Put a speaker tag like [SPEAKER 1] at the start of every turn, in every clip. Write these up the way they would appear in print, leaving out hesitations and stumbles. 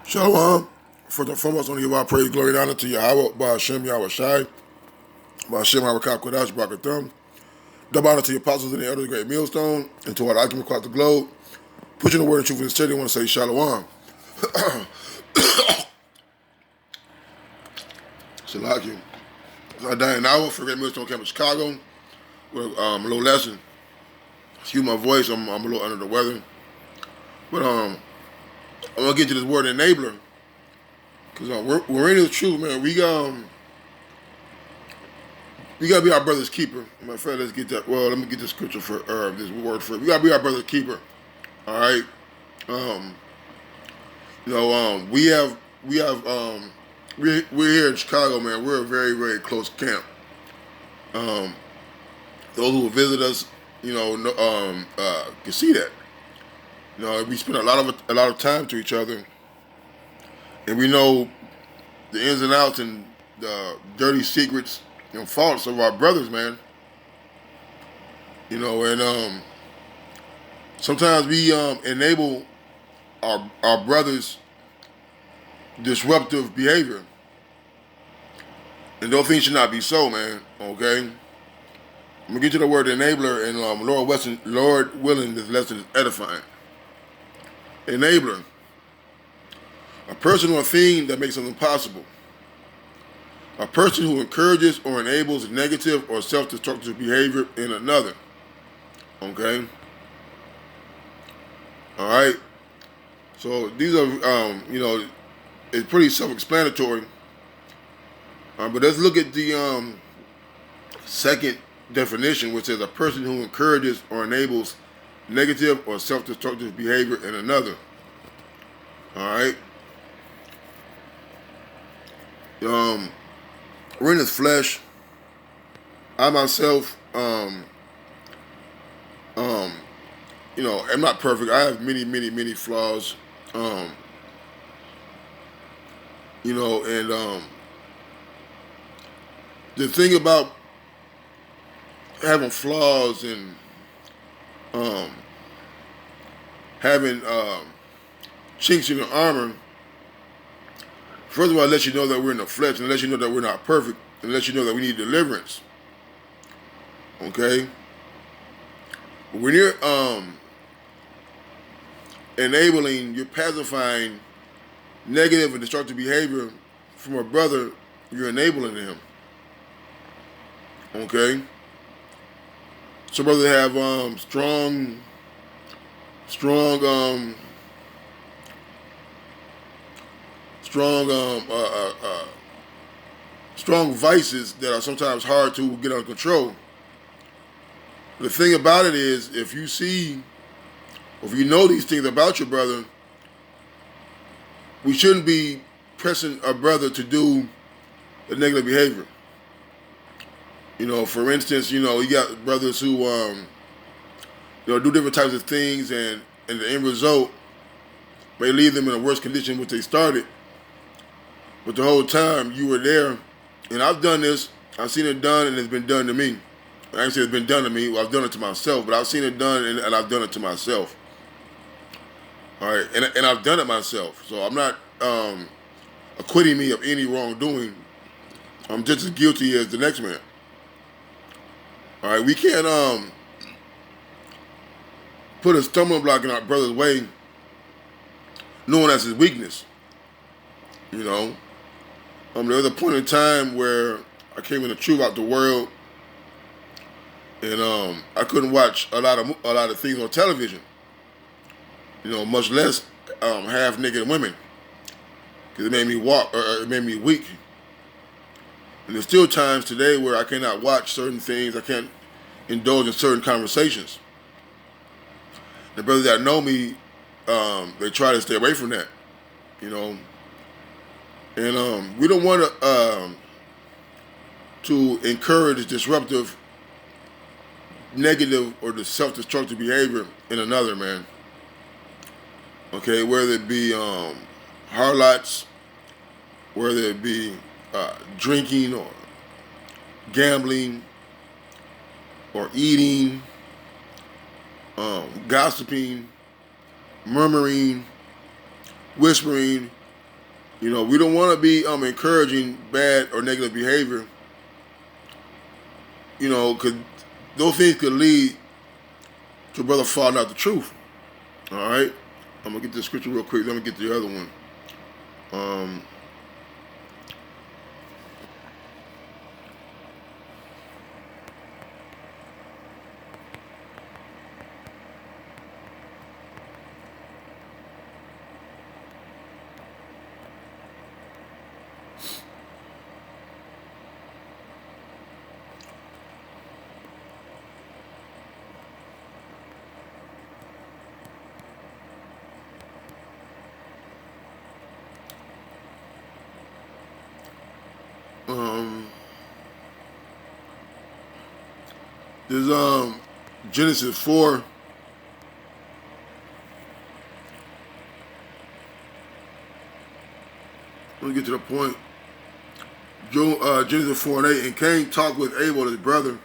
[SPEAKER 1] Shalom. First and foremost, I want to give our praise, glory, and honor to Yahweh, Ba'ashem, Yahweh Shai, Ba'ashem, Yahweh Kodash, Barakatham. Double honor to your apostles and the elders of the great millstone, and to our document across the globe. Pushing the word and truth in the city, I want to say Shalom. Shalakim. So I died an hour for Great Millstone Camp in Chicago with a little lesson. Excuse my voice, I'm a little under the weather. But I'm going to get to this word enabler. Because we're in the truth, man. We got to be our brother's keeper. Matter of fact, let's get that. Well, let me get this scripture for this word for it. We got to be our brother's keeper. All right. We're here in Chicago, man. We're a very, very close camp. Those who visit us, can see that. We spend a lot of time to each other, and we know the ins and outs and the dirty secrets and faults of our brothers, man. And sometimes we enable our brothers' disruptive behavior, and those things should not be so, man. Okay, I'm gonna get to the word enabler, and Lord willing, this lesson is edifying. Enabler, a person or a thing that makes something possible. A person who encourages or enables negative or self-destructive behavior in another. Okay? All right? So these are, it's pretty self-explanatory. But let's look at the second definition, which says a person who encourages or enables negative or self-destructive behavior in another. All right? We're in this flesh. I myself, I'm not perfect. I have many, many, many flaws. And the thing about having flaws and having chinks in the armor, first of all, it lets you know that we're in the flesh, and it lets you know that we're not perfect, and it lets you know that we need deliverance. Okay? But when you're you're pacifying negative and destructive behavior from a brother, you're enabling him. Okay? Some brothers have strong vices that are sometimes hard to get under control. The thing about it is, if you know these things about your brother, we shouldn't be pressing a brother to do a negative behavior. For instance, you got brothers who do different types of things, and the end result may leave them in a worse condition which they started. But the whole time you were there, and I've done this, I've seen it done, and it's been done to me. I ain't say it's been done to me, well, I've done it to myself, but I've seen it done, and I've done it to myself. All right, and I've done it myself, so I'm not acquitting me of any wrongdoing. I'm just as guilty as the next man. All right, we can't put a stumbling block in our brother's way, knowing that's his weakness. There was a point in time where I came in the truth out the world, and I couldn't watch a lot of things on television. Much less half naked women, because it made me it made me weak. And there's still times today where I cannot watch certain things. I can't indulge in certain conversations. The brothers that know me, they try to stay away from that. And we don't want to encourage disruptive, negative, or the self-destructive behavior in another, man. Okay, whether it be harlots, whether it be drinking or gambling or eating, gossiping, murmuring, whispering, You know, we don't want to be encouraging bad or negative behavior. You know, because those things could lead to a brother falling out the truth. All right, I'm gonna get this scripture real quick. Let me get the other one. Um, um, there's Genesis 4. Let me get to the point. Genesis 4 and 8. And Cain talked with Abel, his brother.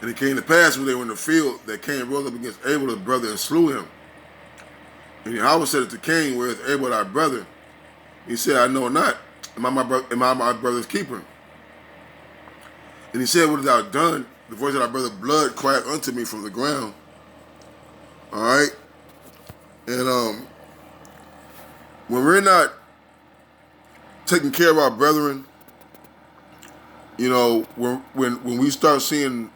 [SPEAKER 1] And it came to pass when they were in the field that Cain rose up against Abel, his brother, and slew him. And Yahweh said to Cain, where is Abel thy brother? He said, I know not. Am I my brother's keeper? And he said, what hast thou done? The voice of thy brother's blood cried unto me from the ground. All right? And when we're not taking care of our brethren, you know, when we start seeing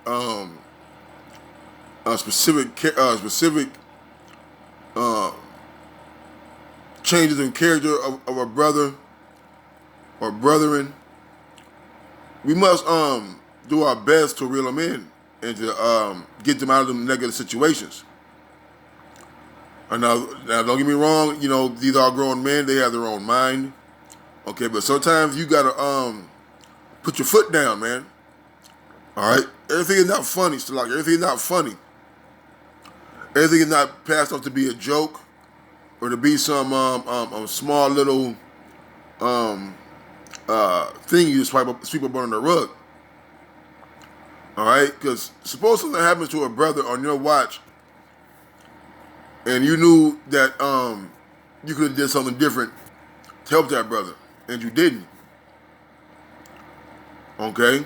[SPEAKER 1] specific changes in character of a brother or brethren, we must do our best to reel them in and to get them out of them negative situations. And now don't get me wrong, you know, these are grown men, they have their own mind. Okay, but sometimes you gotta put your foot down, man. Alright? Everything is not funny, Stalak. Everything is not funny. Everything is not passed off to be a joke or to be some small little thing you sweep up under the rug. Alright? Because suppose something happens to a brother on your watch and you knew that you could have did something different to help that brother, and you didn't. Okay?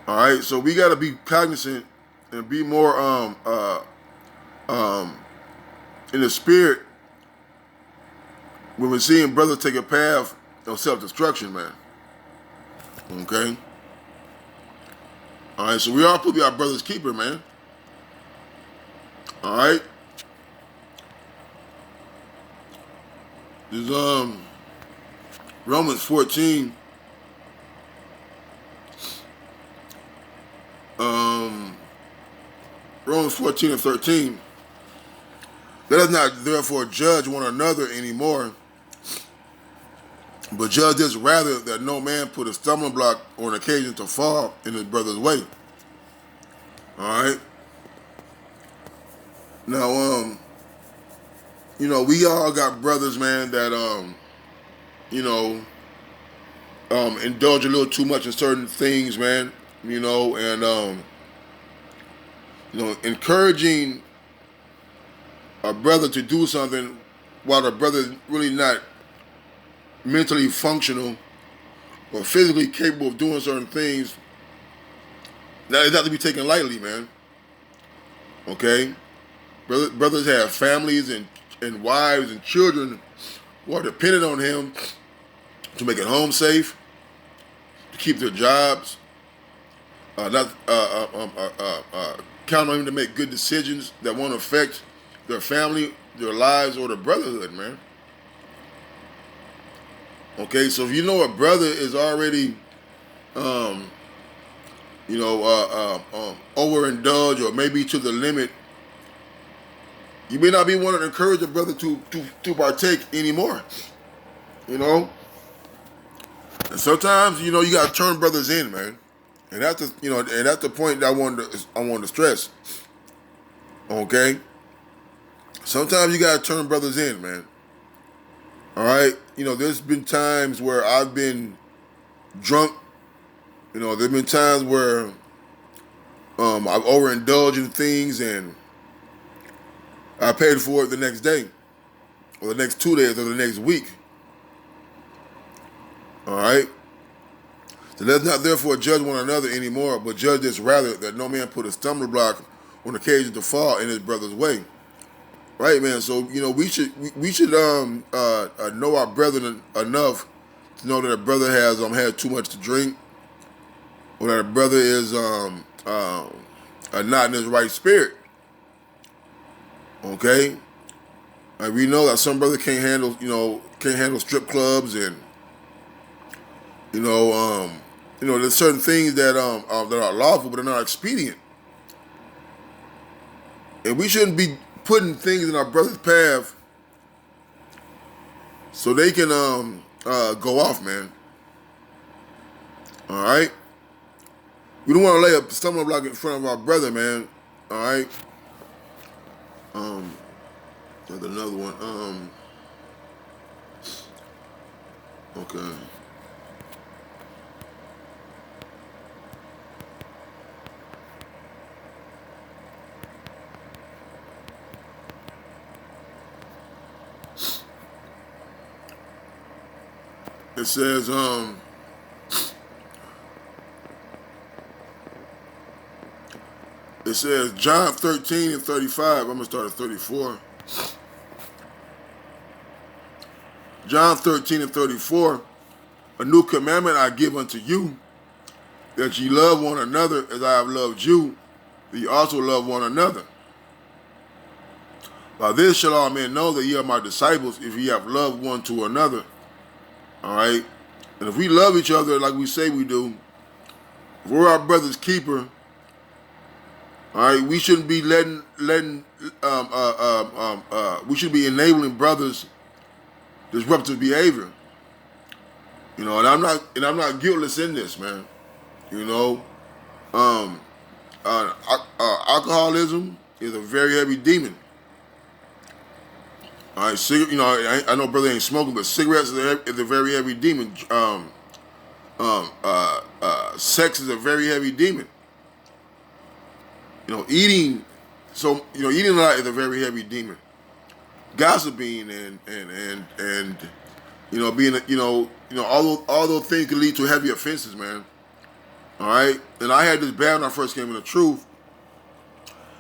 [SPEAKER 1] Alright, so we gotta be cognizant and be more in the spirit when we're seeing brothers take a path of self-destruction, man. Okay? Alright, so we are supposed to be our brother's keeper, man. Alright? There's Romans 14. Romans 14 and 13. Let us not therefore judge one another anymore, but judge this rather, that no man put a stumbling block or an occasion to fall in his brother's way. Alright? Now, you know, we all got brothers, man, that, you know, indulge a little too much in certain things, man, you know, and, you know, encouraging a brother to do something while the brother is really not mentally functional or physically capable of doing certain things, that is not to be taken lightly, man. Okay? Brothers have families and wives and children who are dependent on him to make it home safe, to keep their jobs, count on him to make good decisions that won't affect their family, their lives, or their brotherhood, man. Okay, so if you know a brother is already, you know, overindulged or maybe to the limit, you may not be wanting to encourage a brother to partake anymore. You know, and sometimes, you know, you gotta turn brothers in, man. And that's the, you know, and that's the point that I wanted to stress. Okay, sometimes you gotta turn brothers in, man. All right, you know, there's been times where I've been drunk. You know, there've been times where I've overindulged in things and I paid for it the next day. or the next 2 days, or the next week. All right? So let's not therefore judge one another anymore, but judge this rather, that no man put a stumbling block on occasion to fall in his brother's way. Right, man? So, we should know our brethren enough to know that a brother has had too much to drink, or that a brother is not in his right spirit. Okay? And we know that some brother can't handle strip clubs, and there's certain things that are lawful but are not expedient, and we shouldn't be putting things in our brother's path so they can go off, man. All right, we don't want to lay a stumbling block in front of our brother, man. All right. There's another one. Okay. It says, John 13 and 35. I'm going to start at 34. John 13 and 34. A new commandment I give unto you, that ye love one another as I have loved you, that ye also love one another. By this shall all men know that ye are my disciples, if ye have loved one to another. All right? And if we love each other like we say we do, if we're our brother's keeper, all right, we shouldn't be we should be enabling brothers disruptive behavior. And I'm not guiltless in this, man. Alcoholism is a very heavy demon. All right, I know brother ain't smoking, but cigarettes is a very heavy demon. Sex is a very heavy demon. Eating a lot is a very heavy demon. Gossiping and being all those things can lead to heavy offenses, man. All right, and I had this battle when I first came in the truth.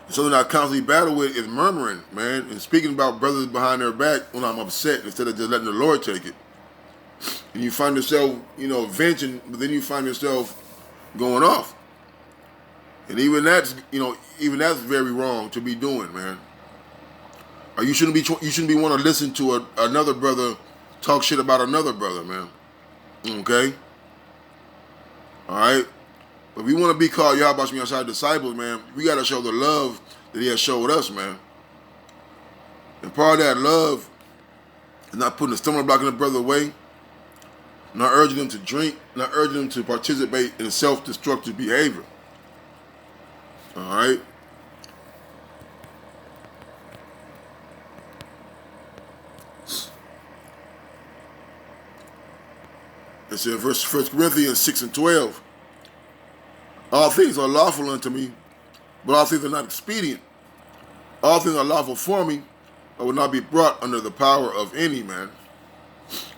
[SPEAKER 1] Something I constantly battle with is murmuring, man, and speaking about brothers behind their back when I'm upset instead of just letting the Lord take it. And you find yourself, venting, but then you find yourself going off. And even that's very wrong to be doing, man. Or you shouldn't be want to listen to another brother talk shit about another brother, man. Okay? All right? But if we want to be called Yahweh Shai disciples, man, we got to show the love that he has showed us, man. And part of that love is not putting a stumbling block in the brother's way, not urging them to drink, not urging them to participate in self-destructive behavior. All right? It says, 1 Corinthians 6 and 12. All things are lawful unto me, but all things are not expedient. All things are lawful for me, but will not be brought under the power of any man.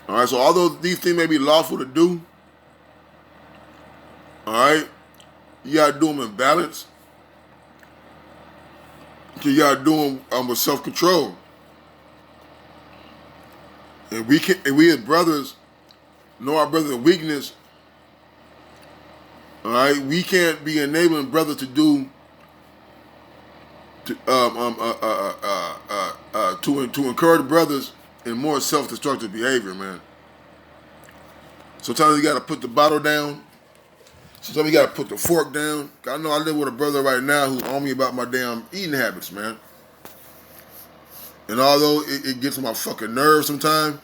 [SPEAKER 1] All right, so although these things may be lawful to do, all right, you got to do them in balance. You got to do them with self-control. And we as brothers know our brother's weakness. All right, we can't be enabling brothers to encourage brothers in more self-destructive behavior, man. Sometimes you got to put the bottle down. Sometimes you got to put the fork down. I know I live with a brother right now who's on me about my damn eating habits, man. And although it gets on my fucking nerves sometimes,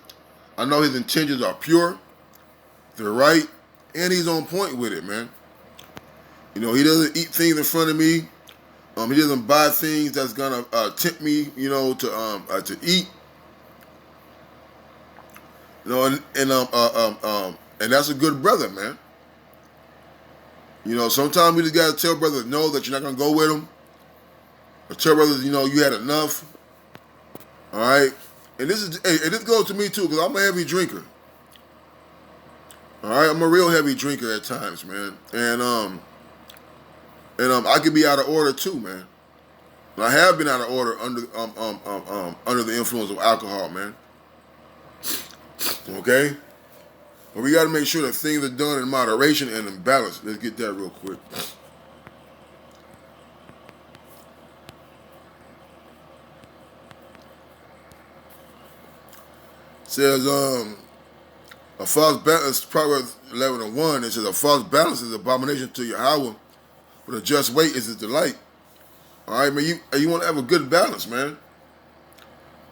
[SPEAKER 1] I know his intentions are pure, they're right, and he's on point with it, man. He doesn't eat things in front of me. He doesn't buy things that's gonna tempt me, to eat. And that's a good brother, man. Sometimes we just gotta tell brothers no, that you're not gonna go with them. Or tell brothers, you had enough. All right. And this goes to me too, because I'm a heavy drinker. All right, I'm a real heavy drinker at times, man, and I could be out of order too, man. And I have been out of order under the influence of alcohol, man. Okay, but we got to make sure that things are done in moderation and in balance. Let's get that real quick. It says a false balance, Proverbs 11:1. It says a false balance is abomination to Yahweh, but a just weight is his delight. All right, man. You want to have a good balance, man.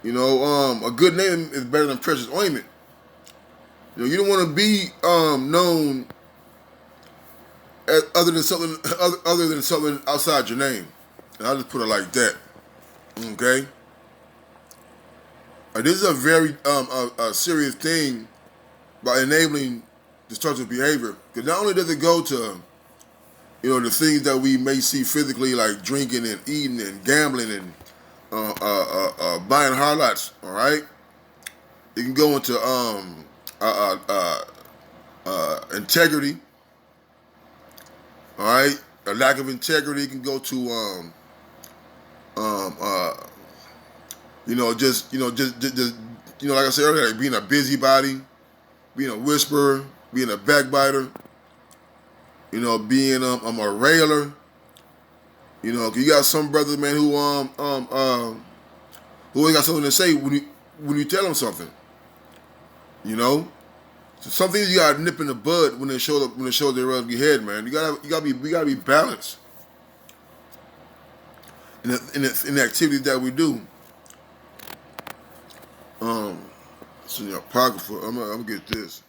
[SPEAKER 1] You know, a good name is better than precious ointment. You know, you don't want to be known as other than something outside your name. And I'll just put it like that. Okay. This is a very a serious thing by enabling destructive behavior. Because not only does it go to, you know, the things that we may see physically, like drinking and eating and gambling and buying harlots. All right, it can go into integrity. All right, a lack of integrity can go to like I said earlier, like being a busybody, being a whisperer, being a backbiter. You know, being a railer. You know, 'cause you got some brothers, man, who always got something to say when you tell them something. You know, so some things you gotta nip in the bud when they show their ugly head, man. We gotta be balanced in the activities that we do. So the apocrypha. I'm gonna get this.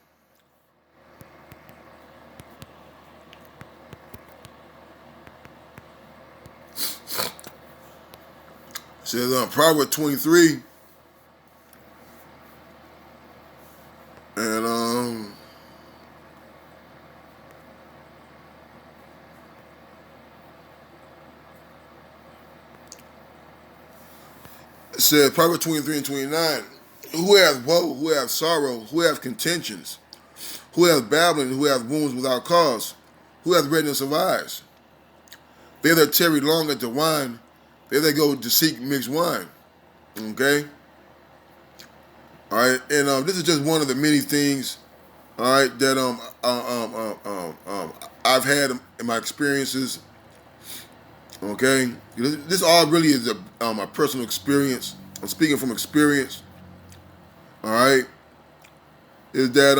[SPEAKER 1] It says Proverbs 23, and it says Proverbs 23 and 29. Who hath woe? Who hath sorrow? Who hath contentions? Who hath babbling? Who hath wounds without cause? Who hath redness of eyes? They that tarry long at the wine, they that go to seek mixed wine. Okay? All right, and this is just one of the many things, all right, that I've had in my experiences. Okay? This all really is a personal experience. I'm speaking from experience. All right? Is that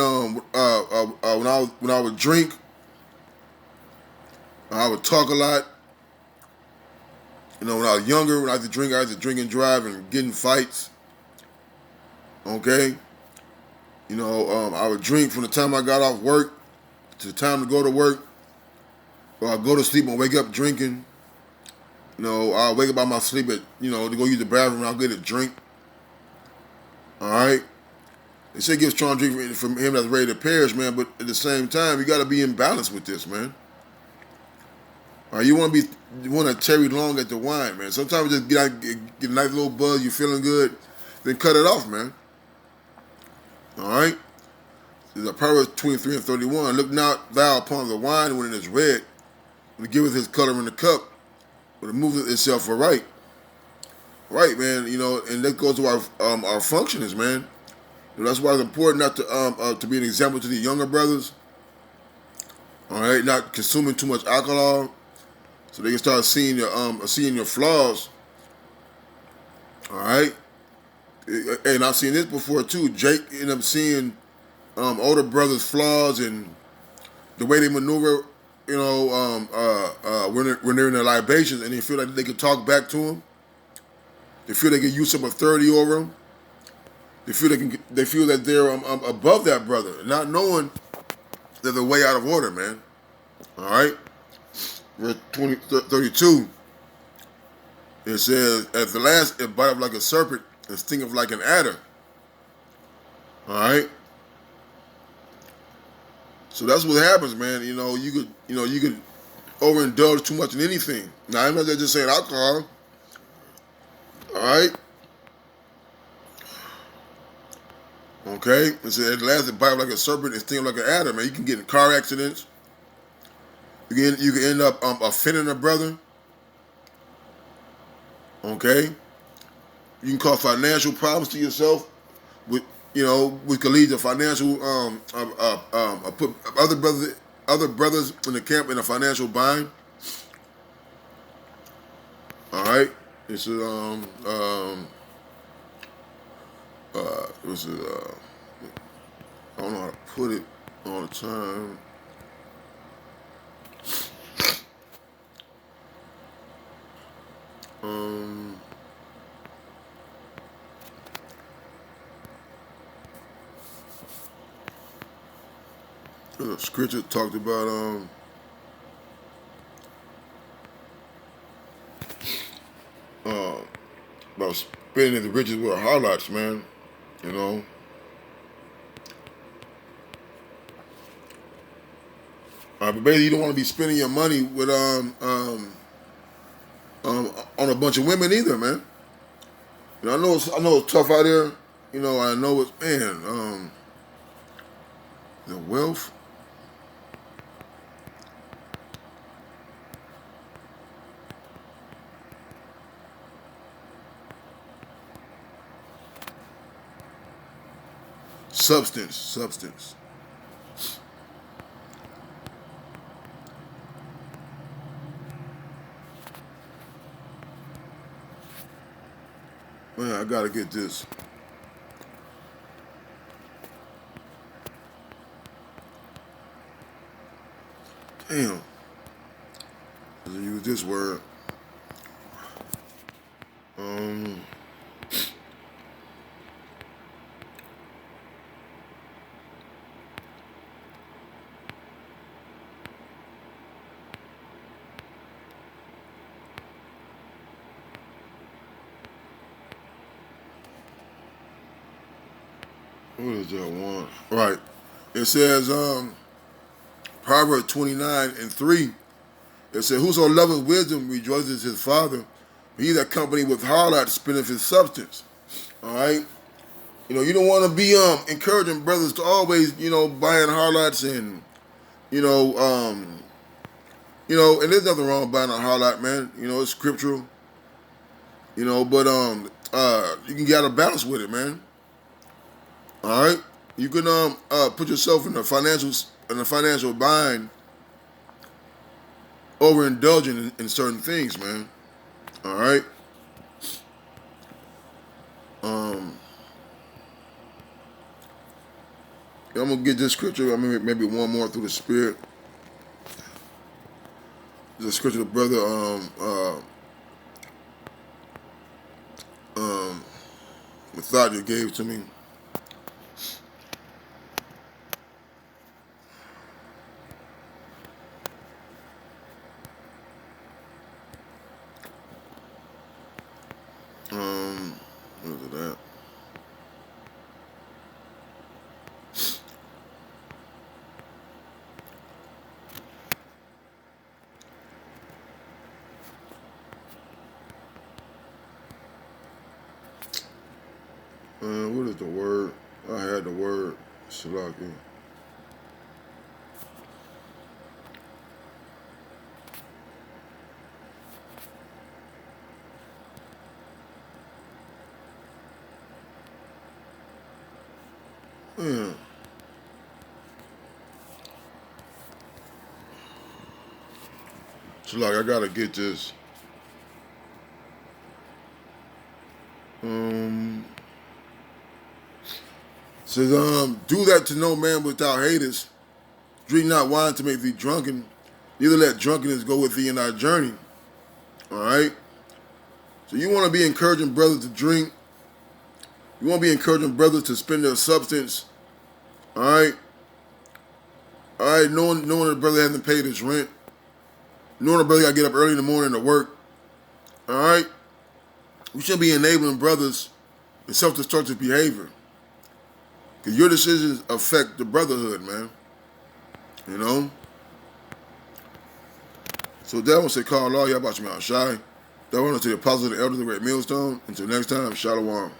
[SPEAKER 1] when I would drink, I would talk a lot. You know, when I was younger, when I used to drink and drive and get in fights. Okay? You know, I would drink from the time I got off work to the time to go to work. Or I'd go to sleep and wake up drinking. You know, I'll wake up out my sleep to go use the bathroom and I'll get a drink. All right? They say get strong drink from him that's ready to perish, man, but at the same time, you got to be in balance with this, man. All right, you want to tarry long at the wine, man. Sometimes just get a nice little buzz, you're feeling good, then cut it off, man. All right? There's a Proverbs 23 and 31. Look not thou upon the wine when it is red, when it giveth his color in the cup, when it moveth itself aright. Right, man, you know, and that goes to our functionings, man. You know, that's why it's important not to be an example to the younger brothers. All right, not consuming too much alcohol, so they can start seeing your flaws. All right, and I've seen this before too. Jake ended up seeing older brothers' flaws and the way they maneuver. You know, when they're in their libations and they feel like they can talk back to him. They feel they can use some authority over him. They feel that they're above that brother, not knowing that they're way out of order, man. All right? Verse 32, it says, at the last it biteth like a serpent and stingeth like an adder. All right? So that's what happens, man. You know, you could overindulge too much in anything. Now, I'm not just saying alcohol. All right? Okay? It said it lasted bite like a serpent and sting like an adder, man. You can get in car accidents. You can end up offending a brother. Okay? You can cause financial problems to yourself. With which could lead to financial put other brothers in the camp in a financial bind. All right, this is this is I don't know how to put it all the time. The scripture talked about spending the riches with harlots, man. You know. But basically, you don't want to be spending your money with on a bunch of women either, man. You know, I know it's tough out there. You know, I know it's the wealth. Substance. Man, I gotta get this. Damn. Let's use this word. What is that one? Right. It says, Proverbs 29:3. It said, whoso loveth wisdom rejoices his father. He that company with harlots spendeth his substance. All right. You know, you don't want to be encouraging brothers to always, buying harlots and, and there's nothing wrong with buying a harlot, man. You know, it's scriptural. But you can get out of balance with it, man. All right, you can put yourself in a financial bind, overindulging in certain things, man. All right. I'm gonna get this scripture. I mean, maybe one more through the Spirit. The scripture the brother Mathadia gave to me. What was that? What is the word? I had the word. Shalaki. Yeah. Shalaki, I gotta get this. Says, do that to no man without haters. Drink not wine to make thee drunken. Neither let drunkenness go with thee in thy journey. All right? So you want to be encouraging brothers to drink. You want to be encouraging brothers to spend their substance. All right? All right, knowing the brother hasn't paid his rent. Knowing the brother got to get up early in the morning to work. All right? We shouldn't be enabling brothers in self-destructive behavior. Because your decisions affect the brotherhood, man. You know? So that one said, call Allah, y'all about you, man. Shy. That one to the apostles, the elders, the great millstone. Until next time, Shalom.